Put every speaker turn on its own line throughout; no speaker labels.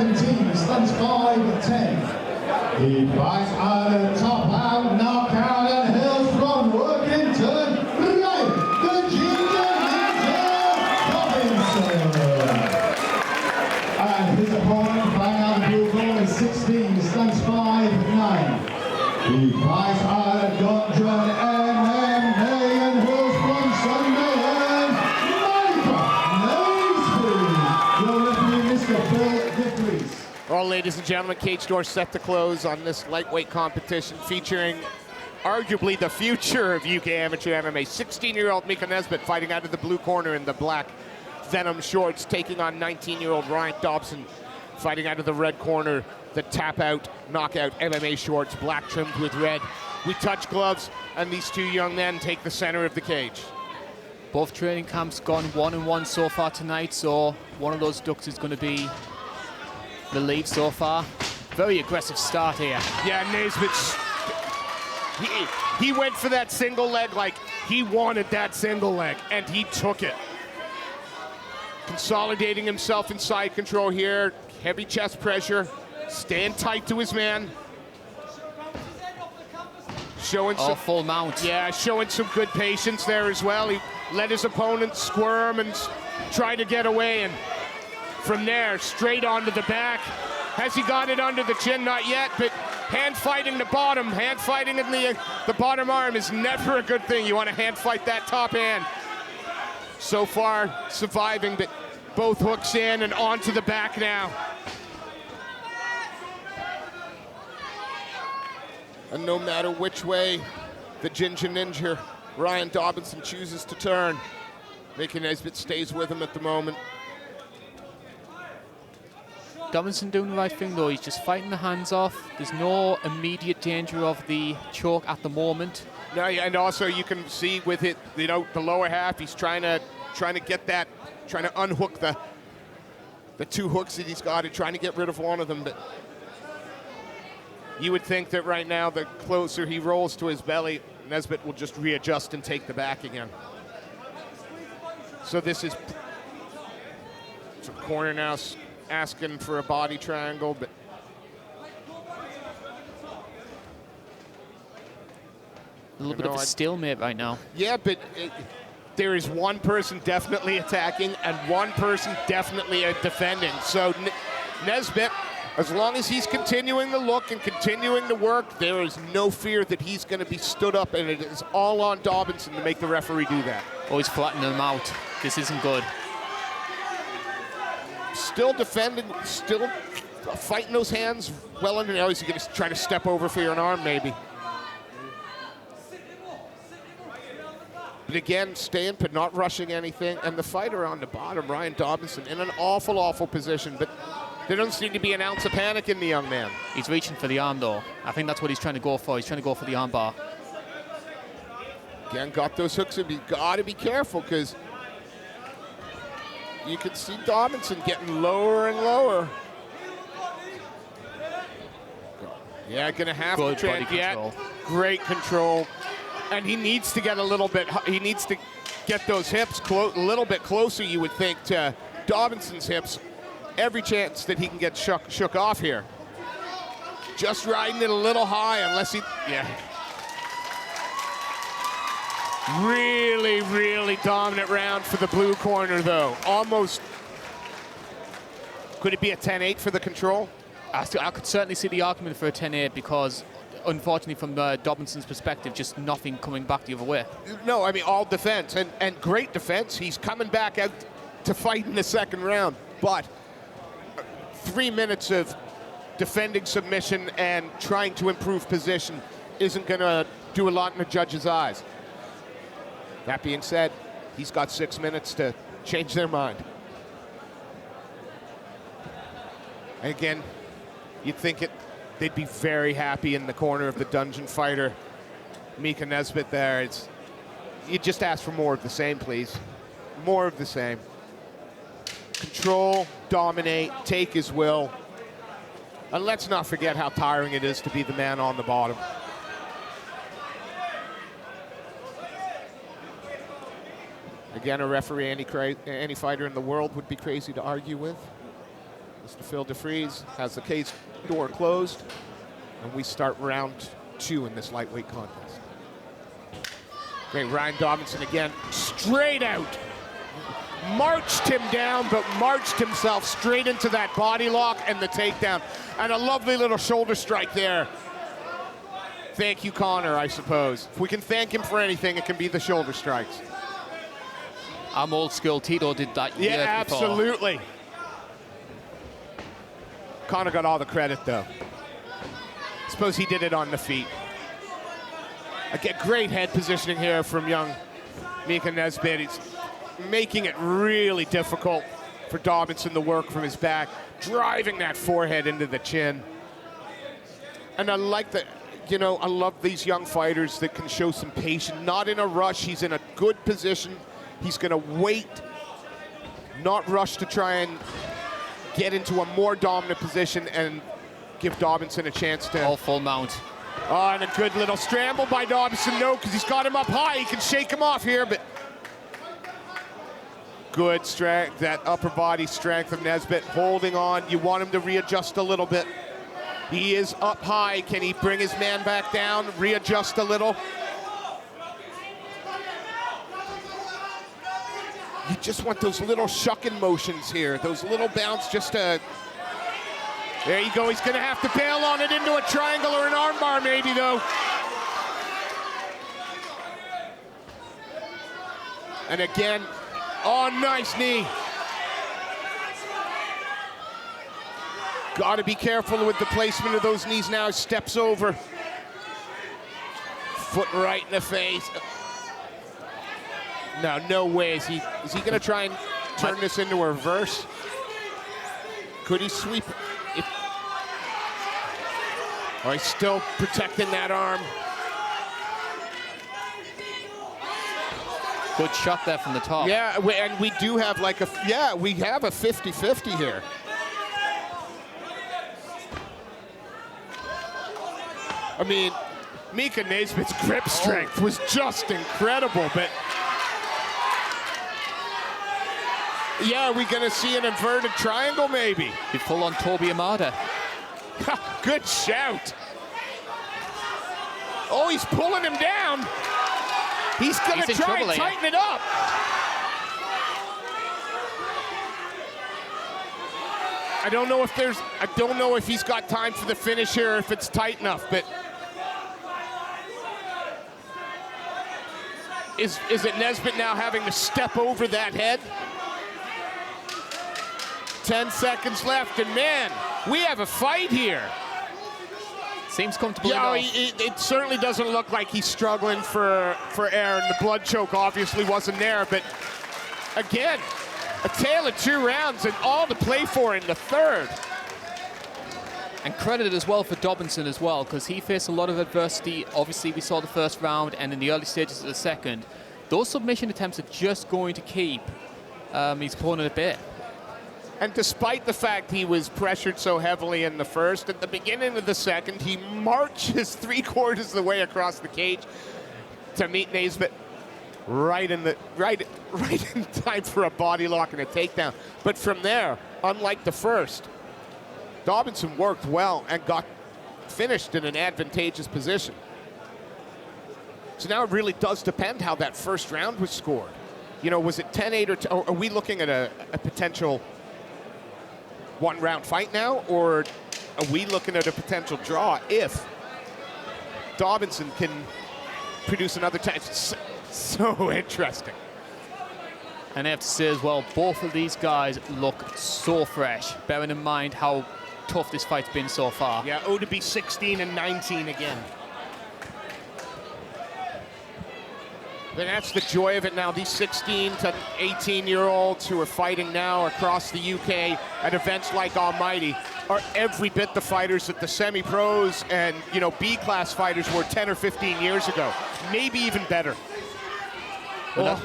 17, stands 5-10. He fights out a top out, knockout, and hails from working turn, right, the Ginger Ninja Dobinson. And his opponent, fighting out the blue corner, 16, stands 5-9. He fights out a Dungeon MMA and hails from Sunderland, Micah. Naisbet. Your referee, Mr. Bill Dickeries.
Well, ladies and gentlemen, cage door set to close on this lightweight competition featuring arguably the future of UK amateur MMA. 16-year-old Micah Naisbet fighting out of the blue corner in the black Venom shorts, taking on 19-year-old Ryan Dobson fighting out of the red corner, the tap-out, knockout MMA shorts, black trimmed with red. We touch gloves, and these two young men take the center of the cage.
Both training camps gone 1-1 so far tonight, so one of those ducks is going to be the lead so far. Very aggressive start here.
Yeah, Naisbet, he went for that single leg like he wanted that single leg, and he took it. Consolidating himself in side control here, heavy chest pressure, staying tight to his man. Showing some
full mount.
Yeah, showing some good patience there as well. He let his opponent squirm and try to get away, and from there, straight onto the back. Has he got it under the chin? Not yet, but hand fighting the bottom, hand fighting in the bottom arm is never a good thing. You want to hand fight that top hand. So far, surviving, but both hooks in and onto the back now. And no matter which way the Ginger Ninja, Ryan Dobinson, chooses to turn, Micah Naisbet stays with him at the moment.
Dobinson doing the right thing though, he's just fighting the hands off. There's no immediate danger of the choke at the moment.
No, and also you can see with it, you know, the lower half, he's trying to get that, trying to unhook the two hooks that he's got and trying to get rid of one of them. But you would think that right now, the closer he rolls to his belly, Naisbet will just readjust and take the back again. So this is some corner now asking for a body triangle, but
a little bit of a stalemate right now.
Yeah, but there is one person definitely attacking and one person definitely defending. So Naisbet, as long as he's continuing the look and continuing to work, there is no fear that he's going to be stood up, and it is all on Dobinson to make the referee do that.
Oh, he's flattening him out. This isn't good.
Still defending, still fighting those hands well under. Now he's going to try to step over for an arm, maybe. But again, staying put, not rushing anything. And the fighter on the bottom, Ryan Dobinson, in an awful, awful position. But there doesn't seem to be an ounce of panic in the young man.
He's reaching for the arm, though. I think that's what he's trying to go for. He's trying to go for the arm bar.
Again, got those hooks, and you've got to be careful, because you can see Dobinson getting lower and lower. Yeah, gonna have
good
to
body control.
Great control. And he needs to get a little bit, he needs to get those hips a little bit closer, you would think, to Dobinson's hips. Every chance that he can get shook off here. Just riding it a little high, unless he, yeah. Really, really dominant round for the blue corner, though. Almost. Could it be a 10-8 for the control?
I could certainly see the argument for a 10-8 because, unfortunately, from Dobinson's perspective, just nothing coming back the other way.
No, I mean, all defense, and great defense. He's coming back out to fight in the second round, but 3 minutes of defending submission and trying to improve position isn't going to do a lot in the judge's eyes. That being said, he's got 6 minutes to change their mind. And again, you'd think they'd be very happy in the corner of the dungeon fighter, Micah Naisbet there. You just ask for more of the same, please. More of the same. Control, dominate, take his will. And let's not forget how tiring it is to be the man on the bottom. Again, a referee any fighter in the world would be crazy to argue with. Mr. Phil DeFries has the cage door closed, and we start round 2 in this lightweight contest. Great, Ryan Dobinson again, straight out. Marched him down, but marched himself straight into that body lock and the takedown. And a lovely little shoulder strike there. Thank you, Connor, I suppose. If we can thank him for anything, it can be the shoulder strikes.
I'm old school. Tito did that years before.
Absolutely. Connor got all the credit, though. Suppose he did it on the feet. Again, great head positioning here from young Micah Naisbet. He's making it really difficult for Dobinson to work from his back, driving that forehead into the chin. And I like that, you know, I love these young fighters that can show some patience, not in a rush. He's in a good position. He's gonna wait, not rush to try and get into a more dominant position and give Dobinson a chance to...
All full mount.
Oh, and a good little scramble by Dobinson. No, because he's got him up high. He can shake him off here, but... Good strength, that upper body strength of Naisbet holding on. You want him to readjust a little bit. He is up high. Can he bring his man back down, readjust a little? You just want those little shucking motions here, those little bounce just to... There you go, he's gonna have to bail on it into a triangle or an armbar maybe though. And again, oh, nice knee. Gotta be careful with the placement of those knees now. Steps over. Foot right in the face. No, no way. Is he gonna try and turn this into a reverse? Could he sweep it? Oh, he's still protecting that arm.
Good shot there from the top.
Yeah, and we do have like a, yeah, we have a 50-50 here. I mean, Micah Naisbet's grip strength was just incredible, but yeah, are we gonna see an inverted triangle maybe?
Be full on Toby Amada.
Good shout. Oh, he's pulling him down. He's gonna try and tighten it up. I don't know if he's got time for the finish here, if it's tight enough, but is it Naisbet now having to step over that head? 10 seconds left, and man, we have a fight here.
Seems comfortable.
Yeah, it certainly doesn't look like he's struggling for air, and the blood choke obviously wasn't there, but again, a tale of 2 rounds and all to play for in the third.
And credit as well for Dobinson as well, because he faced a lot of adversity. Obviously, we saw the first round and in the early stages of the second. Those submission attempts are just going to keep his opponent at bay.
And despite the fact he was pressured so heavily in the first, at the beginning of the second, he marches 3/4 of the way across the cage to meet Naisbet right in time for a body lock and a takedown. But from there, unlike the first, Dobinson worked well and got finished in an advantageous position. So now it really does depend how that first round was scored. You know, was it 10-8 or are we looking at a potential 1-round fight now, or are we looking at a potential draw if Dobinson can produce another time? It's so interesting.
And I have to say as well, both of these guys look so fresh, bearing in mind how tough this fight's been so far.
Yeah, to be 16 and 19 again. But that's the joy of it now. These 16 to 18-year-olds who are fighting now across the UK at events like Almighty are every bit the fighters that the semi-pros and, you know, B-class fighters were 10 or 15 years ago. Maybe even better.
We're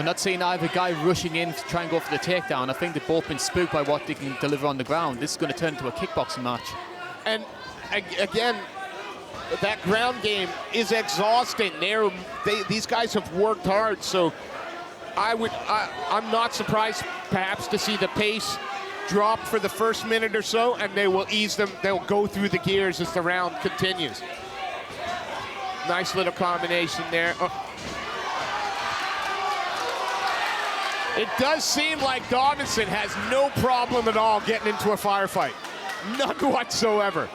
not seeing either guy rushing in to try and go for the takedown. I think they've both been spooked by what they can deliver on the ground. This is going to turn into a kickboxing match. And
again, that ground game is exhausting. These guys have worked hard, so I'm not surprised perhaps to see the pace drop for the first minute or so, and they will ease them. They'll go through the gears as the round continues. Nice little combination there. Oh. It does seem like Dobinson has no problem at all getting into a firefight. None whatsoever.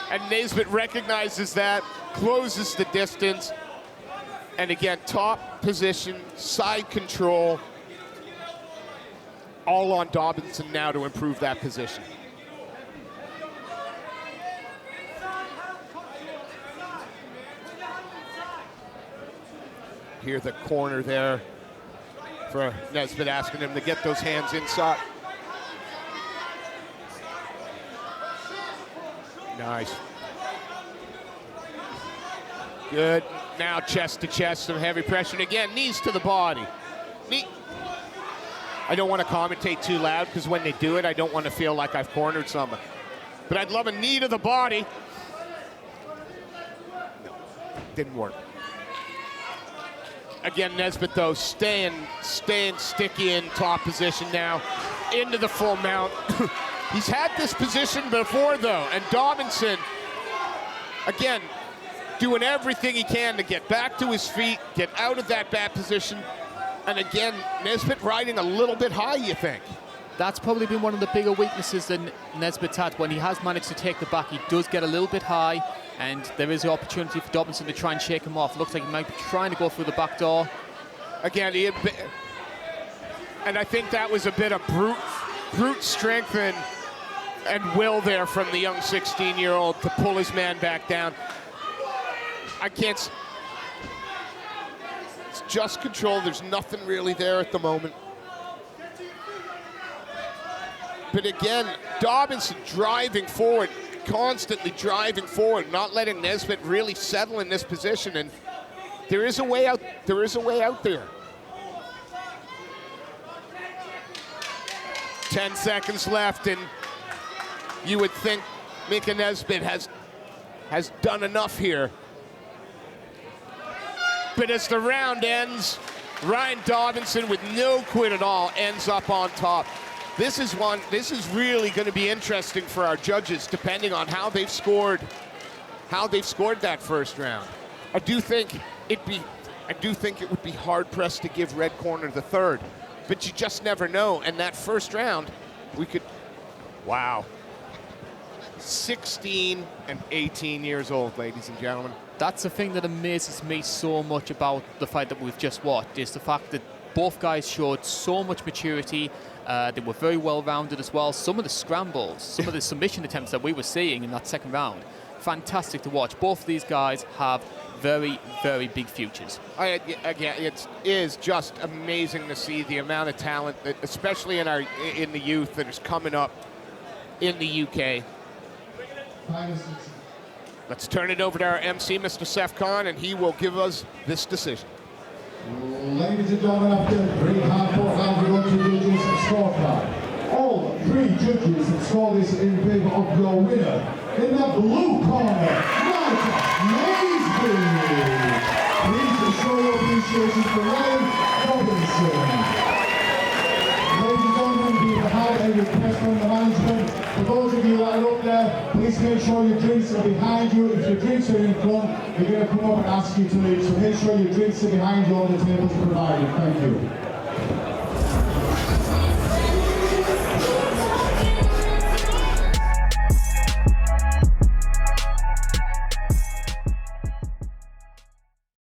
And Naisbet recognizes that, closes the distance, and again, top position, side control, all on Dobinson now to improve that position. Hear the corner there for Naisbet asking him to get those hands inside. Nice. Good. Now chest to chest, some heavy pressure. And again, knees to the body. I don't want to commentate too loud because when they do it, I don't want to feel like I've cornered someone. But I'd love a knee to the body. No, didn't work. Again, Naisbet though, staying sticky in top position now, into the full mount. He's had this position before though, and Dobinson, again, doing everything he can to get back to his feet, get out of that bad position, and again, Naisbet riding a little bit high, you think?
That's probably been one of the bigger weaknesses that Naisbet's had. When he has managed to take the back, he does get a little bit high, and there is the opportunity for Dobinson to try and shake him off. Looks like he might be trying to go through the back door.
Again, and I think that was a bit of brute strength and will there from the young 16-year-old to pull his man back down. It's just control. There's nothing really there at the moment. But again, Dobinson driving forward, constantly driving forward, not letting Naisbet really settle in this position. And there is a way out. There is a way out there. 10 seconds left, and you would think Micah Naisbet has done enough here. But as the round ends, Ryan Dobinson, with no quit at all, ends up on top. This is really going to be interesting for our judges, depending on how they've scored that first round. I do think it would be hard pressed to give red corner the third, but you just never know. And that first round, wow. 16 and 18 years old, ladies and gentlemen.
That's the thing that amazes me so much about the fight that we've just watched, is the fact that both guys showed so much maturity. They were very well-rounded as well. Some of the scrambles, some of the submission attempts that we were seeing in that second round, fantastic to watch. Both of these guys have very, very big futures. Again,
it is just amazing to see the amount of talent, that, especially in the youth, that is coming up in the UK. Let's turn it over to our MC, Mr. Seth Khan, and he will give us this decision.
Ladies and gentlemen, after 3.5 rounds, we're going to judges scorecard. All 3 judges have scored this in favor of your winner. In the blue corner, Micah Naisbet. Please show your appreciation for Ryan Dobinson. Ladies and gentlemen, we have a request from the management. For those of you that are up there, please make sure your drinks are behind you. If your drinks are in front, they're going to come up and ask you to leave. So make sure your drinks are behind you on the tables provided. Thank you.